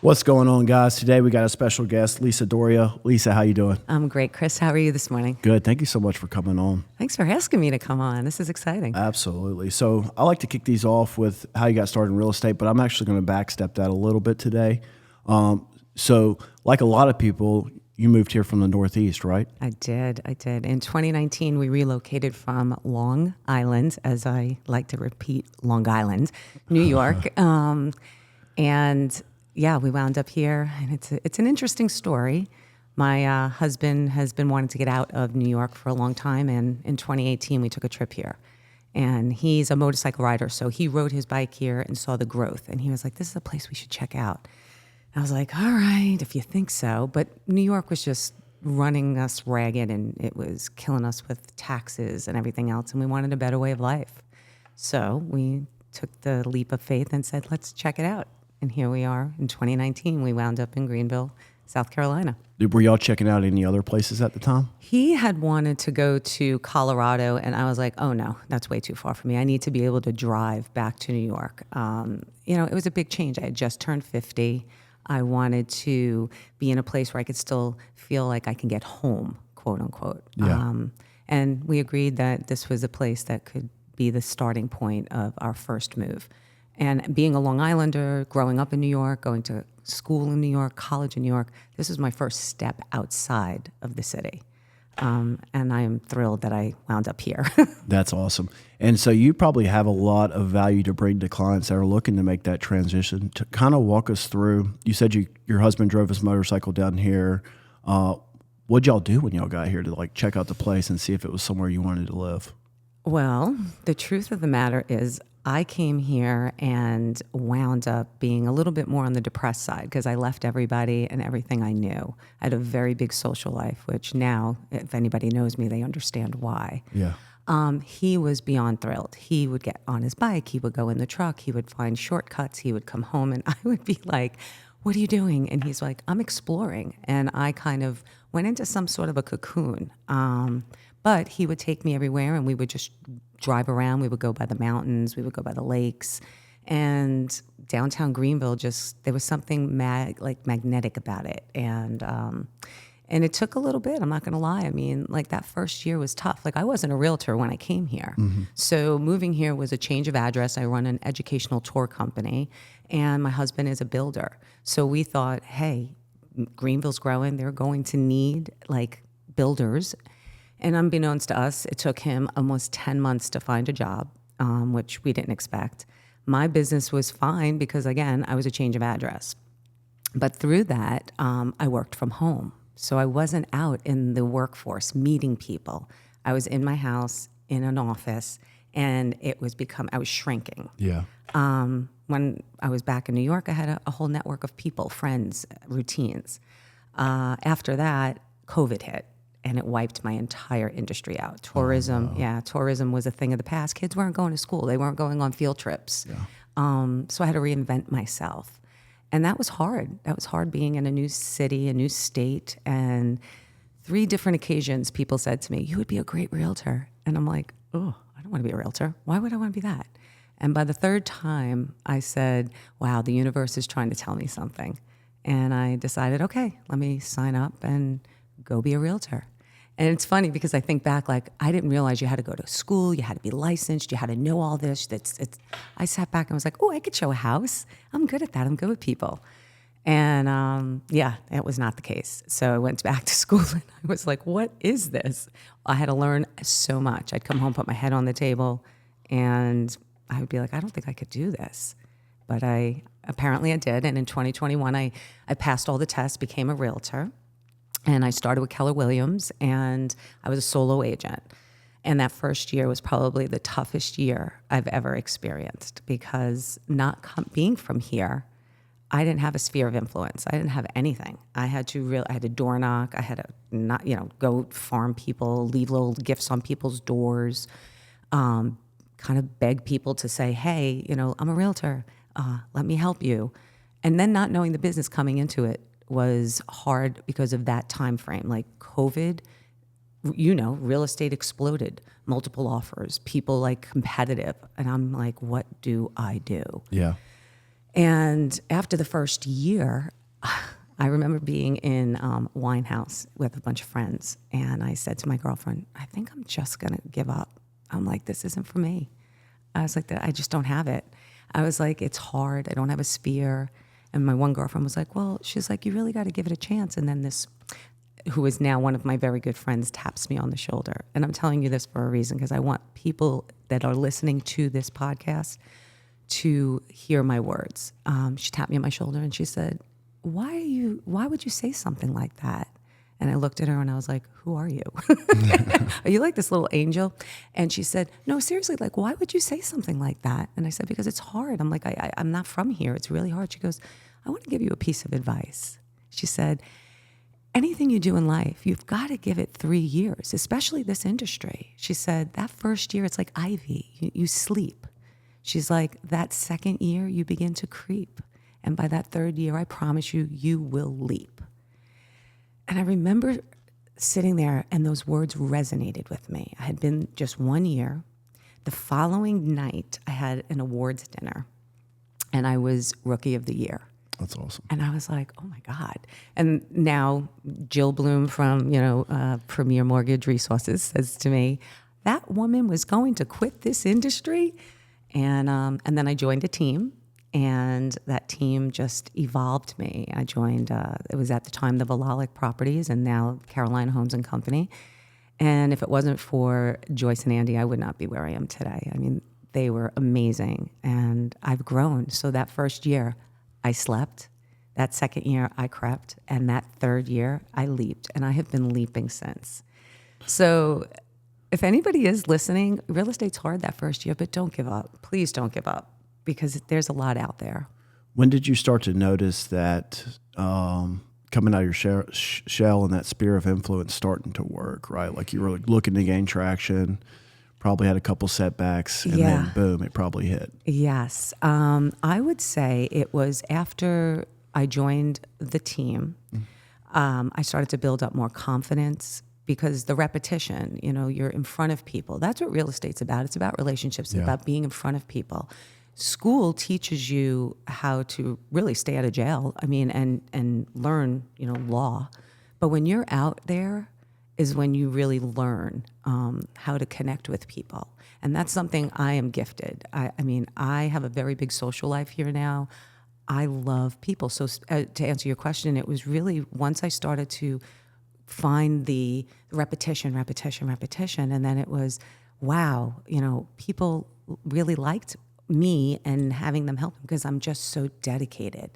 What's going on, guys? Today we got a special guest, Lisa Doria. Lisa, how you doing? I'm great, Chris. How are you this morning? Good. Thank you so much for coming on. Thanks for asking me to come on. This is exciting. Absolutely. So I like to kick these off with how you got started in real estate, but I'm actually going to backstep that a little bit today. So like a lot of people, you moved here from the Northeast, right? I did. In 2019, we relocated from Long Island, as I like to repeat, Long Island, New York. And yeah, we wound up here, and it's an interesting story. My husband has been wanting to get out of New York for a long time, and in 2018, we took a trip here. And he's a motorcycle rider, so he rode his bike here and saw the growth, and he was like, this is a place we should check out. I was like, all right, if you think so. But New York was just running us ragged, and it was killing us with taxes and everything else, and we wanted a better way of life. So we took the leap of faith and said, let's check it out. And here we are in 2019. We wound up in Greenville, South Carolina. Were y'all checking out any other places at the time? He had wanted to go to Colorado, and I was like, oh no, that's way too far for me. I need to be able to drive back to New York. It was a big change. I had just turned 50. I wanted to be in a place where I could still feel like I can get home, quote unquote. Yeah. And we agreed that this was a place that could be the starting point of our first move. And being a Long Islander, growing up in New York, going to school in New York, college in New York, this is my first step outside of the city. And I am thrilled that I wound up here. That's awesome. And so you probably have a lot of value to bring to clients that are looking to make that transition. To kind of walk us through, you said your husband drove his motorcycle down here. What'd y'all do when y'all got here to like check out the place and see if it was somewhere you wanted to live? Well, the truth of the matter is I came here and wound up being a little bit more on the depressed side because I left everybody and everything I knew. I had a very big social life, which now, if anybody knows me, they understand why. Yeah. He was beyond thrilled. He would get on his bike. He would go in the truck. He would find shortcuts. He would come home, and I would be like, what are you doing? And he's like, I'm exploring. And I kind of went into some sort of a cocoon. But he would take me everywhere, and we would just drive around. We would go by the mountains. We would go by the lakes. And downtown Greenville, there was something magnetic about it. And it took a little bit, I'm not going to lie. I mean, like that first year was tough. Like I wasn't a realtor when I came here. Mm-hmm. So moving here was a change of address. I run an educational tour company, and my husband is a builder. So we thought, hey, Greenville's growing. They're going to need like builders. And unbeknownst to us, it took him almost 10 months to find a job, which we didn't expect. My business was fine because, again, I was a change of address. But through that, I worked from home. So I wasn't out in the workforce meeting people. I was in my house, in an office, and I was shrinking. Yeah. When I was back in New York, I had a whole network of people, friends, routines. After that, COVID hit. And it wiped my entire industry out. Tourism, tourism was a thing of the past. Kids weren't going to school. They weren't going on field trips. Yeah. So I had to reinvent myself. And that was hard. That was hard being in a new city, a new state. And 3 different occasions, people said to me, you would be a great realtor. And I'm like, oh, I don't want to be a realtor. Why would I want to be that? And by the 3rd time, I said, wow, the universe is trying to tell me something. And I decided, okay, let me sign up and go be a realtor. And it's funny because I think back, like, I didn't realize you had to go to school, you had to be licensed, you had to know all this. I sat back and was like, oh, I could show a house. I'm good at that. I'm good with people. And it was not the case. So I went back to school and I was like, what is this? I had to learn so much. I'd come home, put my head on the table, and I would be like, I don't think I could do this. But apparently I did. And in 2021, I passed all the tests, became a realtor. And I started with Keller Williams, and I was a solo agent. And that first year was probably the toughest year I've ever experienced because being from here, I didn't have a sphere of influence. I didn't have anything. I had to door knock. I had to go farm people, leave little gifts on people's doors, kind of beg people to say, hey, I'm a realtor. Let me help you. And then not knowing the business coming into it was hard because of that time frame. Like COVID, real estate exploded, multiple offers, people like competitive. And I'm like, what do I do? Yeah. And after the first year, I remember being in wine house with a bunch of friends, and I said to my girlfriend, I think I'm just going to give up. I'm like, this isn't for me. I was like, I just don't have it. I was like, it's hard. I don't have a sphere. And my one girlfriend was like, well, she's like, you really got to give it a chance. And then this, who is now one of my very good friends, taps me on the shoulder. And I'm telling you this for a reason, because I want people that are listening to this podcast to hear my words. She tapped me on my shoulder and she said, why would you say something like that? And I looked at her and I was like, who are you? Are you like this little angel? And she said, no, seriously, like, why would you say something like that? And I said, because it's hard. I'm like, I'm not from here. It's really hard. She goes, I want to give you a piece of advice. She said, anything you do in life, you've got to give it 3 years, especially this industry. She said, that first year, it's like ivy. You sleep. She's like, that second year, you begin to creep. And by that third year, I promise you, you will leap. And I remember sitting there and those words resonated with me. I had been just 1 year. The following night, I had an awards dinner and I was Rookie of the Year. That's awesome. And I was like, oh my God. And now Jill Bloom from, Premier Mortgage Resources says to me, that woman was going to quit this industry. And then I joined a team. And that team just evolved me. I joined, it was at the time the Vololic Properties and now Carolina Homes and Company. And if it wasn't for Joyce and Andy, I would not be where I am today. I mean, they were amazing and I've grown. So that first year I slept, that second year I crept, and that third year I leaped. And I have been leaping since. So if anybody is listening, real estate's hard that first year, but don't give up. Please don't give up. Because there's a lot out there. When did you start to notice that coming out of your shell and that sphere of influence starting to work, right? Like you were looking to gain traction, probably had a couple setbacks, and then boom, it probably hit. Yes. I would say it was after I joined the team, I started to build up more confidence because the repetition, you're in front of people. That's what real estate's about. It's about relationships. It's about being in front of people. School teaches you how to really stay out of jail. I mean, and learn, law. But when you're out there is when you really learn how to connect with people. And that's something I am gifted. I mean, I have a very big social life here now. I love people. So to answer your question, it was really once I started to find the repetition, and then it was, wow, people really liked me and having them help because I'm just so dedicated.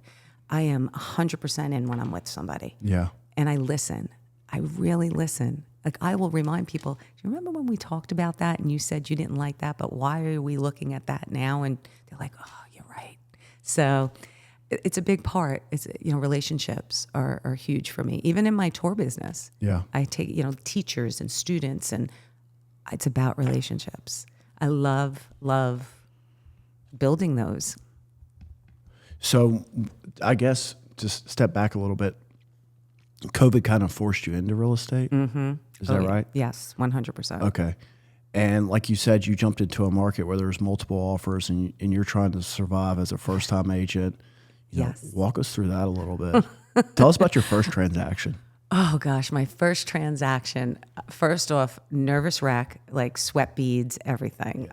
I am 100% in when I'm with somebody. Yeah. And I listen. I really listen. Like I will remind people, do you remember when we talked about that and you said you didn't like that, but why are we looking at that now? And they're like, oh, you're right. So it's a big part. It's, relationships are huge for me. Even in my tour business, I take, teachers and students, and it's about relationships. I love building those. So I guess just step back a little bit. COVID kind of forced you into real estate. Mm-hmm. Is that right? Yes, 100%. Okay. And like you said, you jumped into a market where there's multiple offers and you're trying to survive as a first-time agent. Yes. Walk us through that a little bit. Tell us about your first transaction. Oh gosh, my first transaction. First off, nervous wreck, like sweat beads, everything.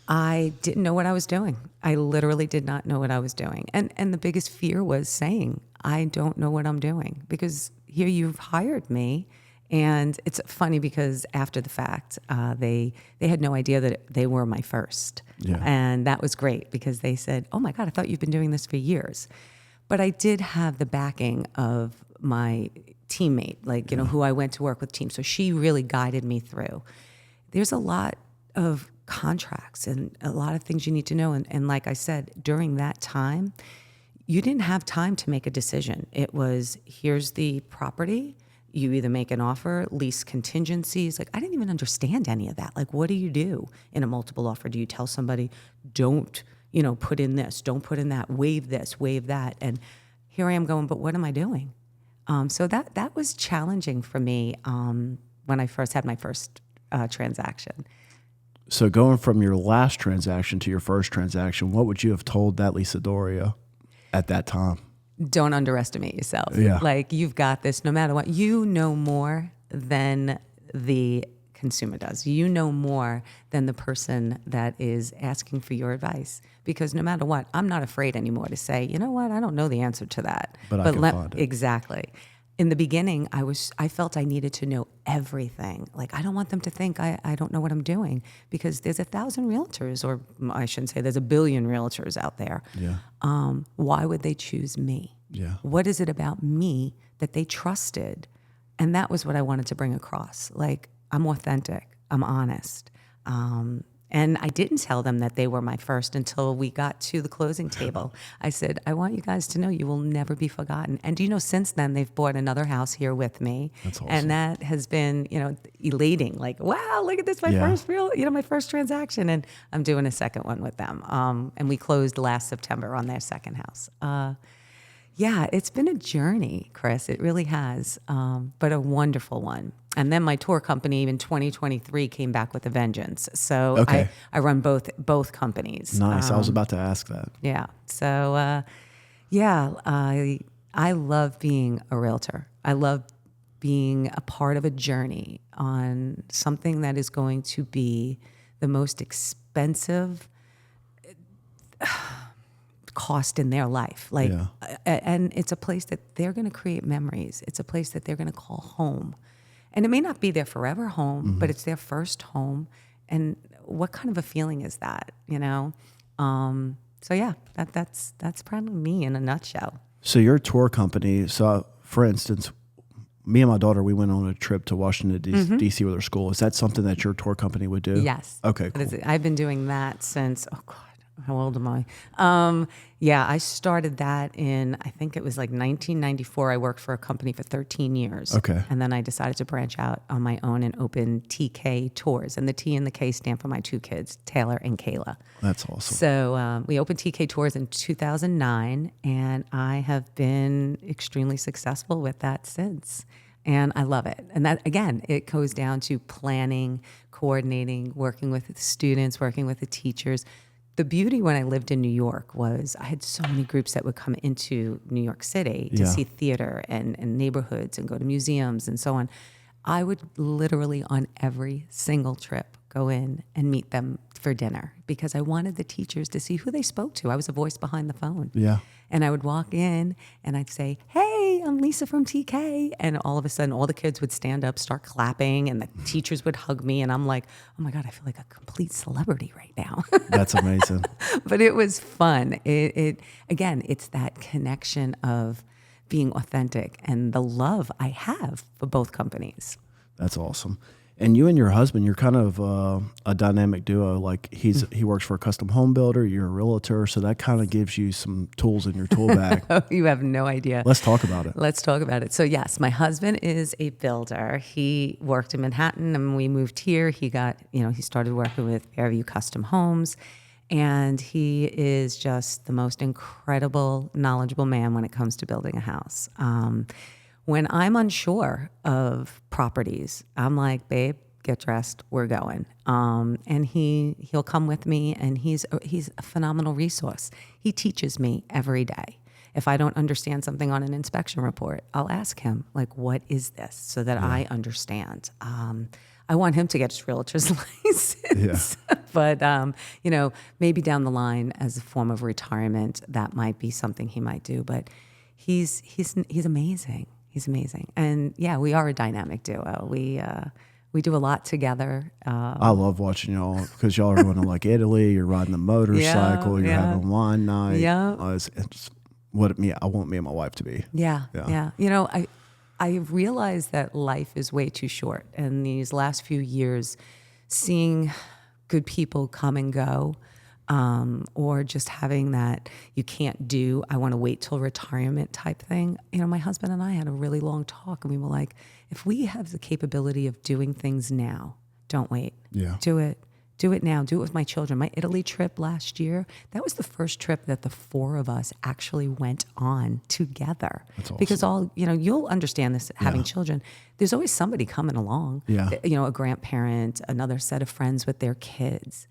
I didn't know what I was doing. I literally did not know what I was doing. And the biggest fear was saying, I don't know what I'm doing, because here you've hired me. And it's funny because after the fact, they had no idea that they were my first. Yeah. And that was great because they said, oh my God, I thought you've been doing this for years. But I did have the backing of my teammate, who I went to work with team. So she really guided me through. There's a lot of contracts and a lot of things you need to know. And like I said, during that time, you didn't have time to make a decision. It was, here's the property. You either make an offer, lease contingencies. Like, I didn't even understand any of that. Like, what do you do in a multiple offer? Do you tell somebody, don't, put in this, don't put in that, waive this, waive that? And here I am going, but what am I doing? So that was challenging for me when I first had my first transaction. So going from your last transaction to your first transaction, what would you have told that Lisa Doria at that time? Don't underestimate yourself. Yeah. Like, you've got this no matter what. You know more than the consumer does. You know more than the person that is asking for your advice. Because no matter what, I'm not afraid anymore to say, you know what, I don't know the answer to that. But I can find it. Exactly. In the beginning, I felt I needed to know everything. Like, I don't want them to think I don't know what I'm doing, because there's 1,000 realtors, or I shouldn't say there's 1 billion realtors out there. Yeah. Why would they choose me? Yeah. What is it about me that they trusted? And that was what I wanted to bring across. Like, I'm authentic, I'm honest. And I didn't tell them that they were my first until we got to the closing table. I said, I want you guys to know you will never be forgotten. And do you know, since then, they've bought another house here with me. That's awesome. And that has been, elating. Like, wow, look at this, my first transaction. And I'm doing a second one with them. And we closed last September on their second house. Yeah, it's been a journey, Chris. It really has, but a wonderful one. And then my tour company in 2023 came back with a vengeance. So Okay. I run both companies. Nice. I was about to ask that. Yeah. So I love being a realtor. I love being a part of a journey on something that is going to be the most expensive cost in their life. Like, and it's a place that they're going to create memories. It's a place that they're going to call home. And it may not be their forever home, but it's their first home. And what kind of a feeling is that, So yeah, that's probably me in a nutshell. So your tour company, so for instance, me and my daughter, we went on a trip to Washington, D.C. with our school. Is that something that your tour company would do? Yes. Okay, cool. I've been doing that since, oh God, how old am I? I started that in, I think it was like 1994. I worked for a company for 13 years. Okay. And then I decided to branch out on my own and open TK Tours. And the T and the K stand for my two kids, Taylor and Kayla. That's awesome. So we opened TK Tours in 2009, and I have been extremely successful with that since. And I love it. And that, again, it goes down to planning, coordinating, working with the students, working with the teachers. The beauty when I lived in New York was I had so many groups that would come into New York City to see theater and neighborhoods and go to museums and so on. I would literally on every single trip go in and meet them for dinner because I wanted the teachers to see who they spoke to. I was a voice behind the phone. Yeah. And I would walk in and I'd say, hey, I'm Lisa from TK. And all of a sudden, all the kids would stand up, start clapping, and the teachers would hug me. And I'm like, oh my God, I feel like a complete celebrity right now. That's amazing. But it was fun. Again, it's that connection of being authentic and the love I have for both companies. That's awesome. And you and your husband, you're kind of a dynamic duo. Like he works for a custom home builder, you're a realtor, so that kind of gives you some tools in your tool bag. Oh, you have no idea. Let's talk about it. Let's talk about it. So yes, my husband is a builder. He worked in Manhattan, and when we moved here, he started working with Fairview Custom Homes, and he is just the most incredible, knowledgeable man when it comes to building a house. When I'm unsure of properties, I'm like, babe, get dressed, we're going. And he'll come with me, and he's a phenomenal resource. He teaches me every day. If I don't understand something on an inspection report, I'll ask him, like, what is this, so that I understand. I want him to get his realtor's license. Yeah. But, maybe down the line as a form of retirement, that might be something he might do. But he's amazing. He's amazing. And yeah, we are a dynamic duo. We do a lot together. I love watching y'all because y'all are going to like Italy, you're riding the motorcycle, you're having wine night. Yeah. It's what I want me and my wife to be. Yeah. I realize that life is way too short. And these last few years, seeing good people come and go, or just having that you can't do, I want to wait till retirement type thing. My husband and I had a really long talk, and we were like, if we have the capability of doing things now, don't wait. Yeah. Do it. Do it now. Do it with my children. My Italy trip last year, that was the first trip that the four of us actually went on together. That's awesome. Because you'll understand this having children. There's always somebody coming along. Yeah. A grandparent, another set of friends with their kids.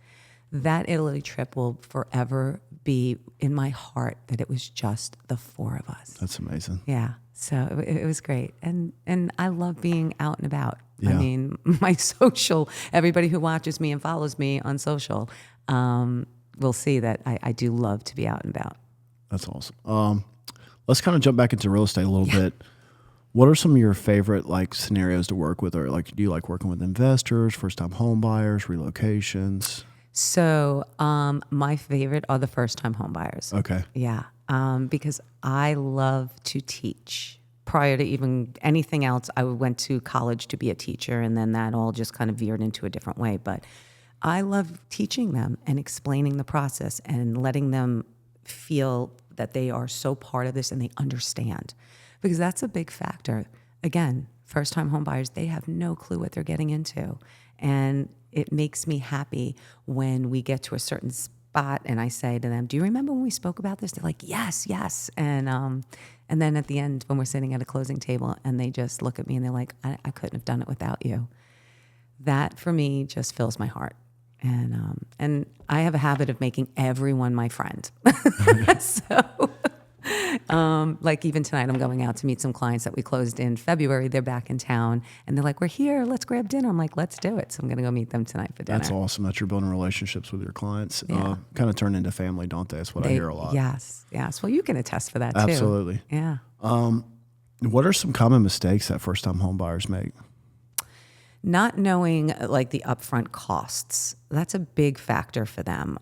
That Italy trip will forever be in my heart that it was just the four of us. That's amazing. Yeah. So it was great. And I love being out and about. Yeah. I mean, my social, everybody who watches me and follows me on social will see that I do love to be out and about. That's awesome. Let's kind of jump back into real estate a little bit. What are some of your favorite scenarios to work with? Or do you like working with investors, first-time home buyers, relocations? So my favorite are the first-time home buyers. Okay. Yeah, because I love to teach. Prior to even anything else, I went to college to be a teacher, and then that all just kind of veered into a different way. But I love teaching them and explaining the process and letting them feel that they are so part of this and they understand. Because that's a big factor. Again, first-time home buyers, they have no clue what they're getting into. And it makes me happy when we get to a certain spot and I say to them, do you remember when we spoke about this? They're like, yes, yes. And then at the end, when we're sitting at a closing table and they just look at me and they're like, I couldn't have done it without you. That for me just fills my heart. And I have a habit of making everyone my friend. So like even tonight, I'm going out to meet some clients that we closed in February. They're back in town and they're like, we're here, let's grab dinner. I'm like, let's do it. So I'm going to go meet them tonight for dinner. That's awesome that you're building relationships with your clients. Yeah. Kind of turn into family, don't they? That's what I hear a lot. Yes. Yes. Well, you can attest for that too. Absolutely. Yeah. What are some common mistakes that first-time home buyers make? Not knowing the upfront costs, that's a big factor for them.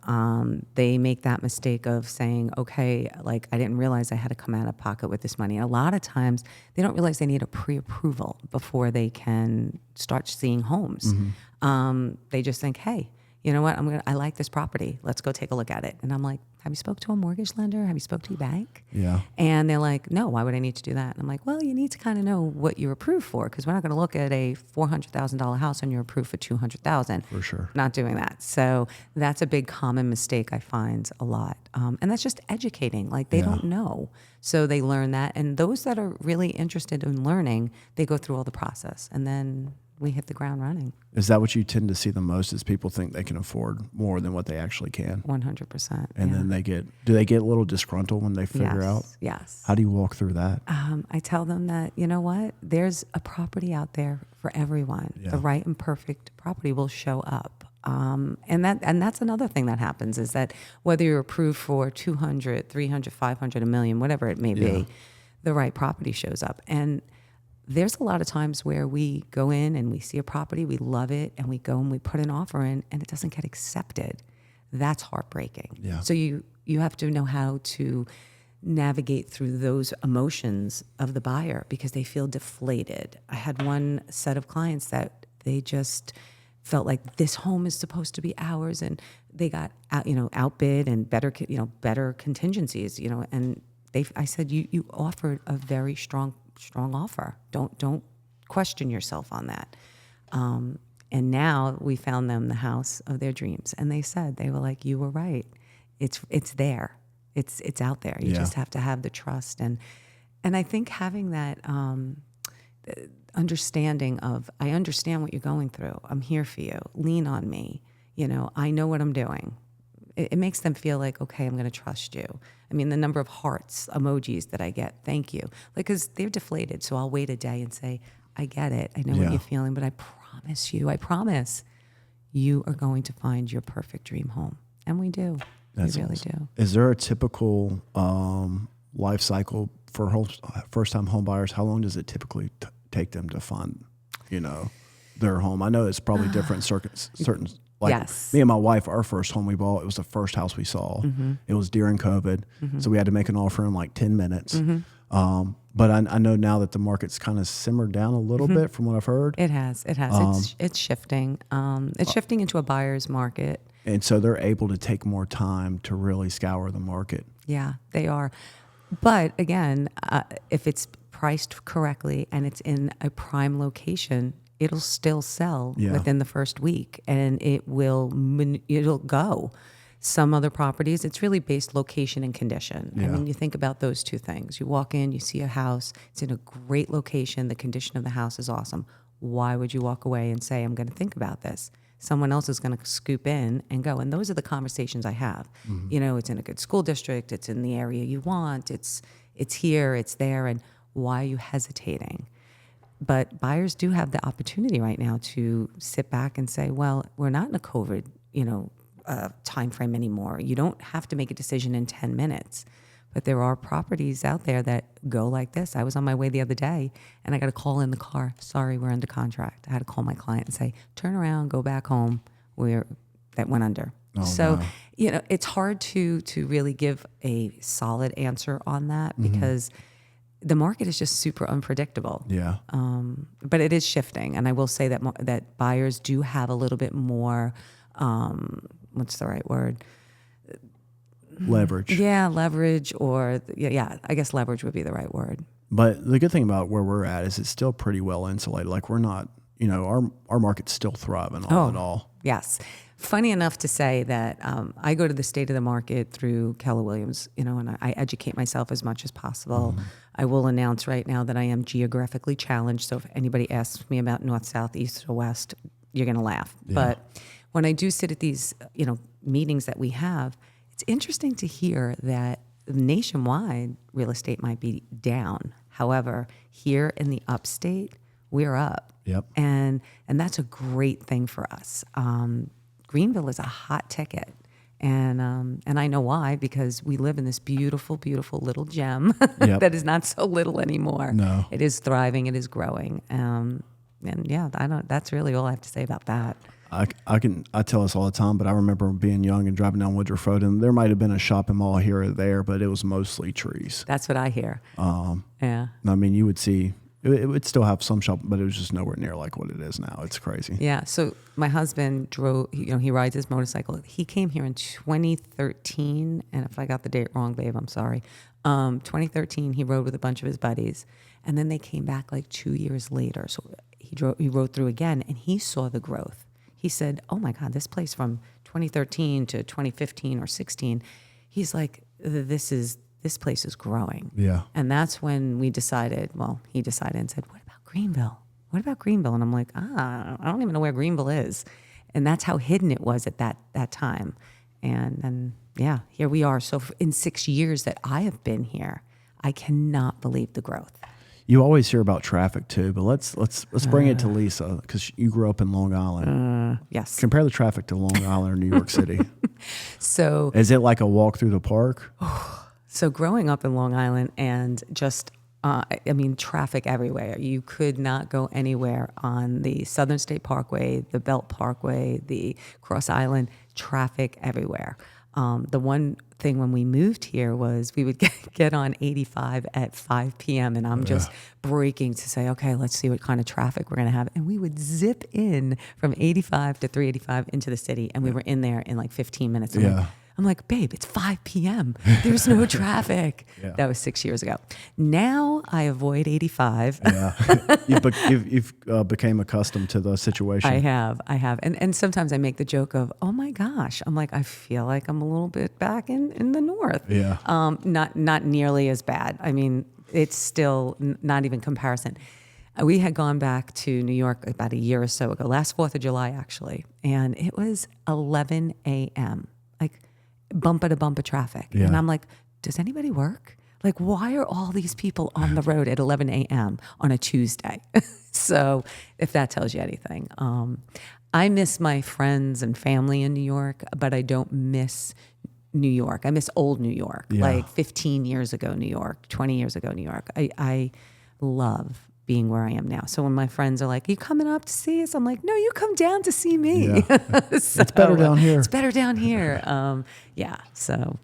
They make that mistake of saying, okay, I didn't realize I had to come out of pocket with this money. And a lot of times they don't realize they need a pre-approval before they can start seeing homes. Mm-hmm. They just think, hey, you know what? I like this property. Let's go take a look at it. And I'm like, have you spoke to a mortgage lender? Have you spoke to your bank? Yeah. And they're like, no, why would I need to do that? And I'm like, well, you need to kind of know what you're approved for, because we're not going to look at a $400,000 house and you're approved for $200,000. For sure. Not doing that. So that's a big common mistake I find a lot. And that's just educating. They don't know. So they learn that. And those that are really interested in learning, they go through all the process. And then we hit the ground running. Is that what you tend to see the most, is people think they can afford more than what they actually can? 100%. And then do they get a little disgruntled when they figure out? Yes. How do you walk through that? I tell them that, you know what, there's a property out there for everyone. Yeah. The right and perfect property will show up. And that's another thing that happens, is that whether you're approved for 200, 300, 500, a million, whatever it may be, the right property shows up. And there's a lot of times where we go in and we see a property, we love it, and we go and we put an offer in and it doesn't get accepted. That's heartbreaking. Yeah. So you have to know how to navigate through those emotions of the buyer, because they feel deflated. I had one set of clients that they just felt like this home is supposed to be ours, and they got outbid and better contingencies, and I said, you offered a very strong offer. Don't question yourself on that. And now we found them the house of their dreams, and they were like, you were right. It's there. It's out there. You just have to have the trust. And I think having that understanding of, I understand what you're going through. I'm here for you. Lean on me. I know what I'm doing. It makes them feel like, okay, I'm going to trust you. I mean, the number of hearts, emojis that I get, thank you. Because they're deflated. So I'll wait a day and say, I get it. I know what you're feeling, but I promise you are going to find your perfect dream home. And we do. We really do. Is there a typical life cycle for first-time home buyers? How long does it typically take them to find, their home? I know it's probably different certain. Yes. Me and my wife, our first home we bought, it was the first house we saw. Mm-hmm. It was during COVID, so we had to make an offer in 10 minutes. Mm-hmm. But I know now that the market's kind of simmered down a little bit from what I've heard. It has. It's shifting. It's shifting into a buyer's market. And so they're able to take more time to really scour the market. Yeah, they are. But again, if it's priced correctly and it's in a prime location, it'll still sell Yeah. within the first week, and it'll go. Some other properties, it's really based location and condition. I Yeah. mean, you think about those two things. You walk in, you see a house, it's in a great location, the condition of the house is awesome. Why would you walk away and say, I'm going to think about this? Someone else is going to scoop in and go. And those are the conversations I have. You know, it's in a good school district, it's in the area you want, it's here, it's there, and why are you hesitating? But buyers do have the opportunity right now to sit back and say, well, we're not in a COVID, time frame anymore. You don't have to make a decision in 10 minutes. But there are properties out there that go like this. I was on my way the other day, and I got a call in the car. Sorry, we're under contract. I had to call my client and say, turn around, go back home. That went under. So, it's hard to really give a solid answer on that because the market is just super unpredictable. Yeah. But it is shifting, and I will say that that buyers do have a little bit more. What's the right word? Leverage. Yeah, leverage, or I guess leverage would be the right word. But the good thing about where we're at is it's still pretty well insulated. Like we're not, our market's still thriving all in all. Yes. Funny enough to say that I go to the state of the market through Keller Williams, and I educate myself as much as possible. I will announce right now that I am geographically challenged. So if anybody asks me about north, south, east, or west, you're going to laugh. Yeah. But when I do sit at these, meetings that we have, it's interesting to hear that nationwide real estate might be down. However, here in the upstate, we're up. Yep. And that's a great thing for us. Greenville is a hot ticket. And I know why, because we live in this beautiful, beautiful little gem that is not so little anymore. No. It is thriving. It is growing. That's really all I have to say about that. I tell us all the time, but I remember being young and driving down Woodruff Road, and there might have been a shopping mall here or there, but it was mostly trees. That's what I hear. Yeah. I mean, you would see it would still have some shopping, but it was just nowhere near like what it is now. It's crazy. Yeah. So my husband drove. He rides his motorcycle. He came here in 2013, and if I got the date wrong, babe, I'm sorry. 2013, he rode with a bunch of his buddies, and then they came back like 2 years later. So he rode through again, and he saw the growth. He said, oh my God, this place from 2013 to 2015 or 16, he's like, this place is growing. Yeah. And that's when he decided and said, what about Greenville? What about Greenville? And I'm like, I don't even know where Greenville is. And that's how hidden it was at that time. And here we are. So in 6 years that I have been here, I cannot believe the growth. You always hear about traffic too, but let's bring it to Lisa, because you grew up in Long Island. Yes. Compare the traffic to Long Island or New York City. So is it like a walk through the park? So growing up in Long Island and just, traffic everywhere. You could not go anywhere on the Southern State Parkway, the Belt Parkway, the Cross Island, traffic everywhere. The one thing when we moved here was we would get on 85 at 5 p.m. and I'm just braking to say, okay, let's see what kind of traffic we're going to have. And we would zip in from 85 to 385 into the city, and we were in there in like 15 minutes. I'm like, babe, it's 5 p.m. There's no traffic. That was 6 years ago. Now I avoid 85. You've became accustomed to the situation. I have. And sometimes I make the joke of, oh my gosh, I'm like, I feel like I'm a little bit back in the north. Yeah. Not nearly as bad. I mean, it's still not even comparison. We had gone back to New York about a year or so ago, last 4th of July, actually. And it was 11 a.m., like bumper to bumper traffic. Yeah. And I'm like, does anybody work? Like, why are all these people on the road at 11 a.m. on a Tuesday? So if that tells you anything. I miss my friends and family in New York, but I don't miss New York. I miss old New York, like 15 years ago New York, 20 years ago New York. I love being where I am now. So when my friends are like, are you coming up to see us? I'm like, no, you come down to see me. So, it's better down here. It's better down here. So.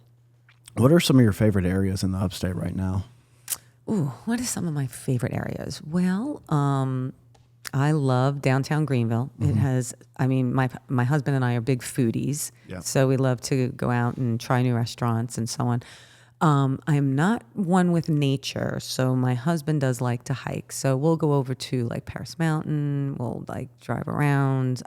What are some of your favorite areas in the upstate right now? Ooh, what are some of my favorite areas? Well, I love downtown Greenville. It has, my husband and I are big foodies. Yeah. So we love to go out and try new restaurants and so on. I'm not one with nature, so my husband does like to hike. So we'll go over to like Paris Mountain. We'll like drive around.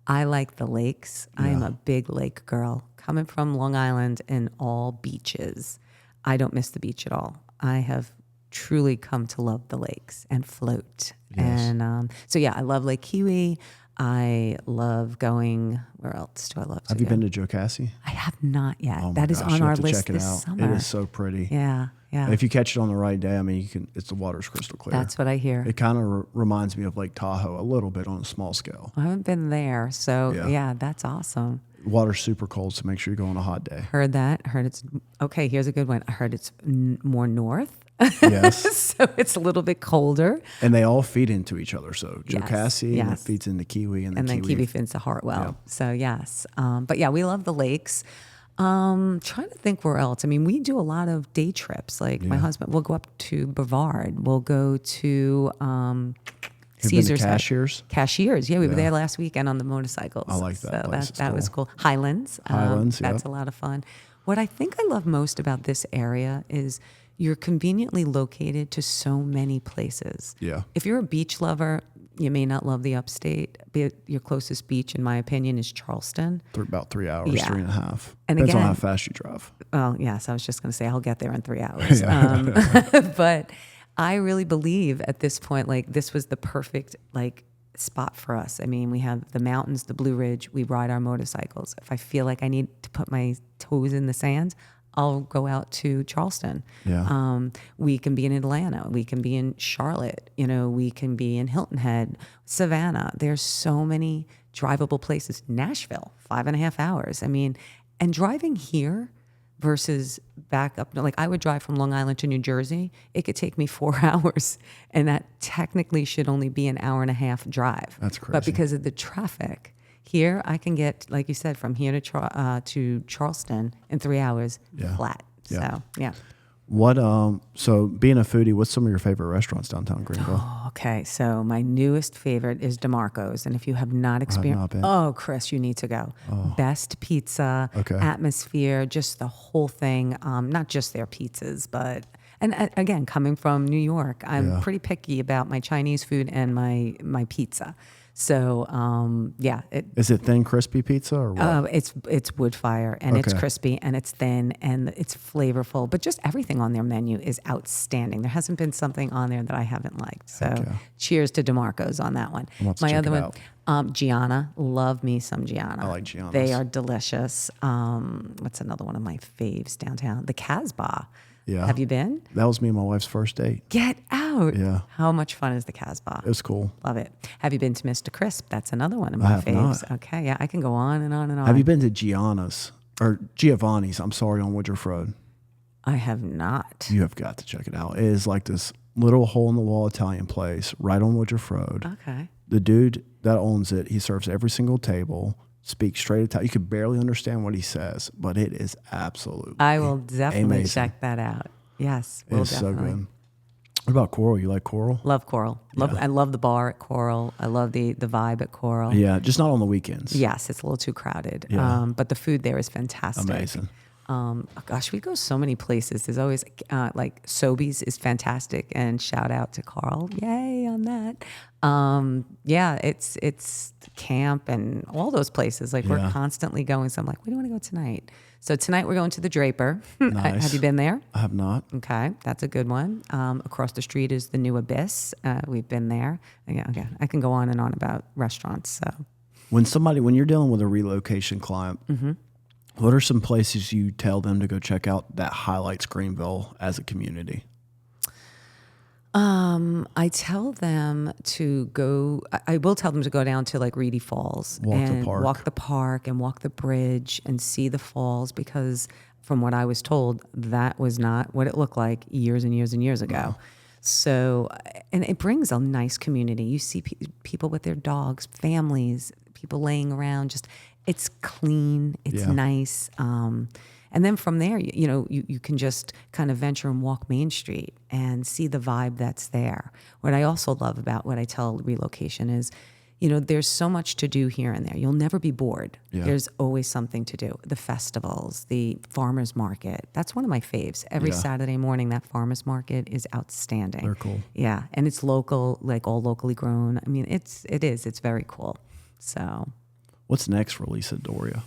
I like the lakes. I am a big lake girl. Coming from Long Island and all beaches, I don't miss the beach at all. I have truly come to love the lakes and float. And so yeah, I love Lake Kiwi. I love going. Where else do I love to Have you been to Jocassee? I have not yet. Oh my That is gosh, on you our have to list check it this out. summer. It is so pretty. Yeah, yeah. If you catch it on the right day, I mean, you can. It's the water's crystal clear. That's what I hear. It kind of reminds me of Lake Tahoe a little bit on a small scale. I haven't been there, so Yeah. yeah, that's awesome. Water's super cold, so make sure you go on a hot day. Heard that. Heard it's okay. Here's a good one. I heard it's more north. Yes. So it's a little bit colder. And they all feed into each other. So Jocassee and it yes. feeds into Kiwi and And the then Kiwi feeds to Hartwell. Yeah. So yes. But yeah, we love the lakes. Trying to think where else. I mean, we do a lot of day trips. Like my husband, we'll go up to Brevard. We'll go to Caesar's Head. Cashiers. Cashiers. Yeah, we were there last weekend on the motorcycles. I like that So place. It's that was cool. Highlands. Highlands, That's a lot of fun. What I think I love most about this area is you're conveniently located to so many places. Yeah. If you're a beach lover, you may not love the upstate. Your closest beach, in my opinion, is Charleston. About 3 hours, Yeah. 3.5. And Depends on again- how fast you drive. Well, yes, I was just going to say I'll get there in 3 hours. But I really believe at this point, like this was the perfect like spot for us. I mean, we have the mountains, the Blue Ridge. We ride our motorcycles. If I feel like I need to put my toes in the sand, I'll go out to Charleston. Yeah. We can be in Atlanta. We can be in Charlotte. You know, we can be in Hilton Head, Savannah. There's so many drivable places. Nashville, 5.5 hours. I mean, and driving here versus back up, like I would drive from Long Island to New Jersey. It could take me 4 hours, and that technically should only be an 1.5 hour drive. That's crazy. But because of the traffic, here I can get, like you said, from here to Charleston in 3 hours flat. Yeah. So yeah. What so being a foodie, what's some of your favorite restaurants downtown Greenville? Okay, so my newest favorite is DeMarco's, and if you have not experienced, been. oh, Chris, you need to go. Best pizza, Okay. atmosphere, just the whole thing. Not just their pizzas, but again, coming from New York, I'm pretty picky about my Chinese food and my pizza. So Is it thin, crispy pizza or what? it's wood fire and it's Okay. crispy and it's thin and it's flavorful, but just everything on their menu is outstanding. There hasn't been something on there that I haven't liked. So cheers to DeMarco's on that one. I'll have to My check other it one, Gianna, love me some Gianna. I like Gianna's. They are delicious. What's another one of my faves downtown? The Casbah. Yeah. Have you been? That was me and my wife's first date. Get out. Yeah. How much fun is the Casbah? It was cool. Love it. Have you been to Mr. Crisp? That's another one of my have faves. not. Okay, yeah, I can go on and on and on. Have you been to Gianna's or Giovanni's? I'm sorry, on Woodruff Road. I have not. You have got to check it out. It is like this little hole in the wall Italian place right on Woodruff Road. Okay. The dude that owns it, he serves every single table, speaks straight Italian. You could barely understand what he says, but it is absolutely I will definitely amazing. check that out. Yes, It we'll is so definitely. good. What about Coral? You like Coral? Love Coral. I love the bar at Coral. I love the vibe at Coral. Yeah, just not on the weekends. Yes, it's a little too crowded. Yeah. But the food there is fantastic. Amazing. Gosh, we go so many places. There's always like Sobeys is fantastic, and shout out to Carl, yay on that. Yeah, it's camp and all those places. Like we're constantly going. So I'm like, where do you want to go tonight? So tonight we're going to the Draper. Nice. Have you been there? I have not. Okay, that's a good one. Across the street is the New Abyss. We've been there. Yeah, okay. I can go on and on about restaurants. So When you're dealing with a relocation client, Mm-hmm. what are some places you tell them to go check out that highlights Greenville as a community? I tell them to go. I will tell them to go down to like Reedy Falls Walk the and park. walk the park and walk the bridge and see the falls, because from what I was told, that was not what it looked like years and years and years ago. So, and it brings a nice community. You see people with their dogs, families, people laying around. Just it's clean. It's nice. And then from there, you can just kind of venture and walk Main Street and see the vibe that's there. What I also love about what I tell relocation is, there's so much to do here and there. You'll never be bored. Yeah. There's always something to do. The festivals, the farmers market. That's one of my faves. Every Yeah. Saturday morning, that farmers market is outstanding. They're cool. Yeah, and it's local, like all locally grown. I mean, it's very cool. So, What's next for Lisa Doria?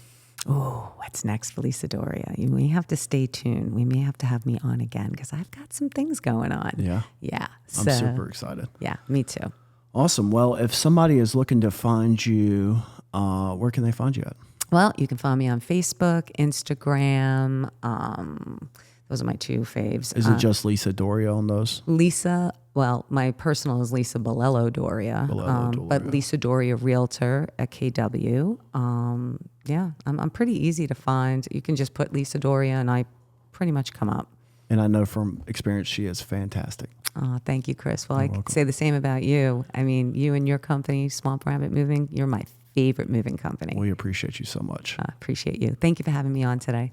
oh, what's next for Lisa Doria? You may have to stay tuned. We may have to have me on again because I've got some things going on. Yeah. Yeah. I'm super excited. Yeah, me too. Awesome. Well, if somebody is looking to find you, where can they find you at? Well, you can find me on Facebook, Instagram. Those are my two faves. Is it just Lisa Doria on those? Lisa, well, my personal is Lisa Bolello Doria, but Lisa Doria Realtor at KW. Yeah, I'm pretty easy to find. You can just put Lisa Doria and I pretty much come up. And I know from experience she is fantastic. Oh, thank you, Chris. Well, I could say the same about you. I mean, you and your company, Swamp Rabbit Moving, you're my favorite moving company. We appreciate you so much. Appreciate you. Thank you for having me on today.